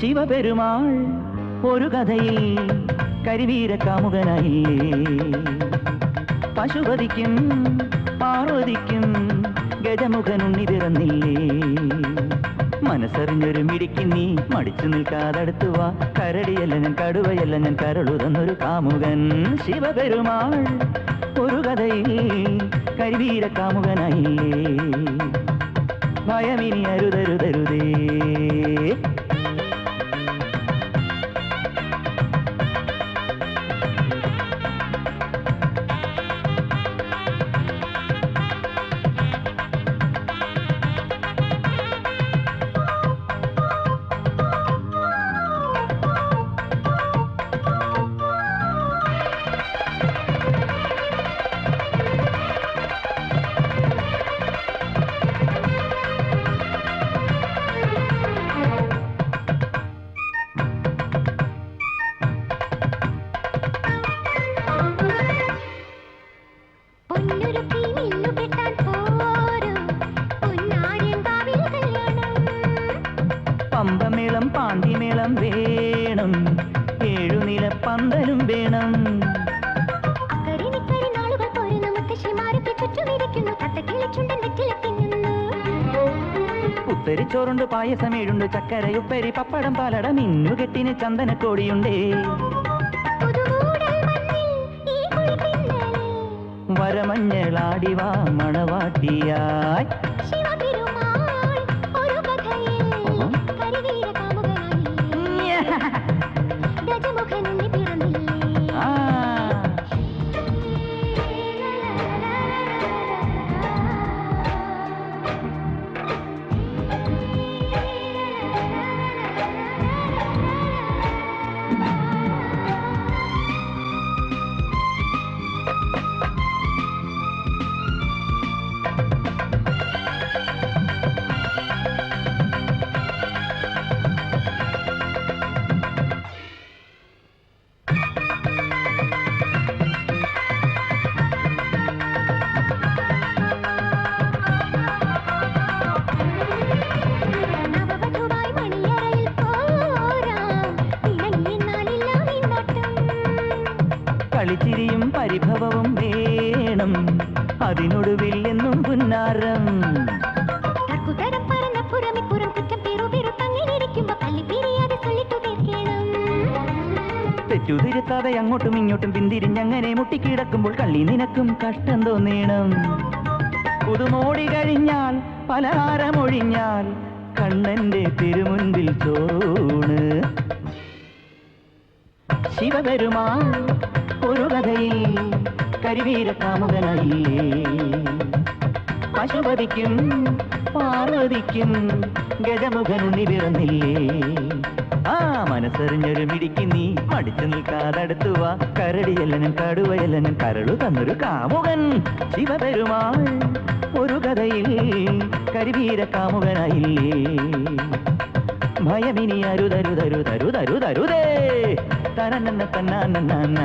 ശിവപെരുമാൾ ഒരു കഥയിൽ കരിവീര കാമുകനായില്ലേ. പശുപതിക്കും പാർവതിക്കും ഗജമുഖനുണ്ണി പിറന്നില്ലേ. മനസ്സറിഞ്ഞൊരു മിടിക്ക് നീ മടിച്ചു നിൽക്കാതടുത്തുവാ. കരടിയല്ല ഞാൻ കടുവയല്ല ഞാൻ കരളു തന്നൊരു കാമുകൻ. ശിവപെരുമാൾ ഒരു കഥയിൽ കരിവീര കാമുകനായില്ലേ. ഭയമിനി അരുതരുതരുതേ. പമ്പമേളം പാണ്ടിമേളം വേണം, ഏഴുനില പന്തലും വേണം. ഉത്തരിച്ചോറുണ്ട് പായസമേഴുണ്ട് ചക്കരയുപ്പരി പപ്പടം പാലട മിന്നുകെട്ടിന് ചന്ദനക്കോടിയുണ്ടേ. വരമഞ്ഞളാടിവാ മണവാട്ടിയായി. കളിച്ചിരിയും പരിഭവവും വേണം, അതിനൊടുവിൽ എന്നും പുന്നാരം. തെറ്റുതിരുത്താതെ അങ്ങോട്ടും ഇങ്ങോട്ടും പിന്തിരിഞ്ഞങ്ങനെ മുട്ടിക്കിടക്കുമ്പോൾ കള്ളി നിനക്കും കഷ്ടം തോന്നേണം. പുതുമോടി കഴിഞ്ഞാൽ പലഹാരമൊഴിഞ്ഞാൽ കണ്ണന്റെ തിരുമുൻപിൽ ചോണ്. ശിവപെരുമാൾ ഒരു കഥയിൽ കരിവീര കാമുകനായില്ലേ. പശുപതിക്കും പാർവതിക്കും ഗജമുഖനുണ്ണി പിറന്നില്ലേ. ആ മനസ്സറിഞ്ഞൊരു മിടിക്ക് നീ മടിച്ചു നിൽക്കാതടുത്തുവാ. കരടിയല്ല ഞാൻ കടുവയല്ല ഞാൻ കരളു തന്നൊരു കാമുകൻ. ശിവപെരുമാൾ ഒരു കഥയിൽ കരിവീര കാമുകനായില്ലേ. ഭയമിനി അരുതരുതരുതരുതരുതരുതേ. തനനന്ന തന്നാനന്ന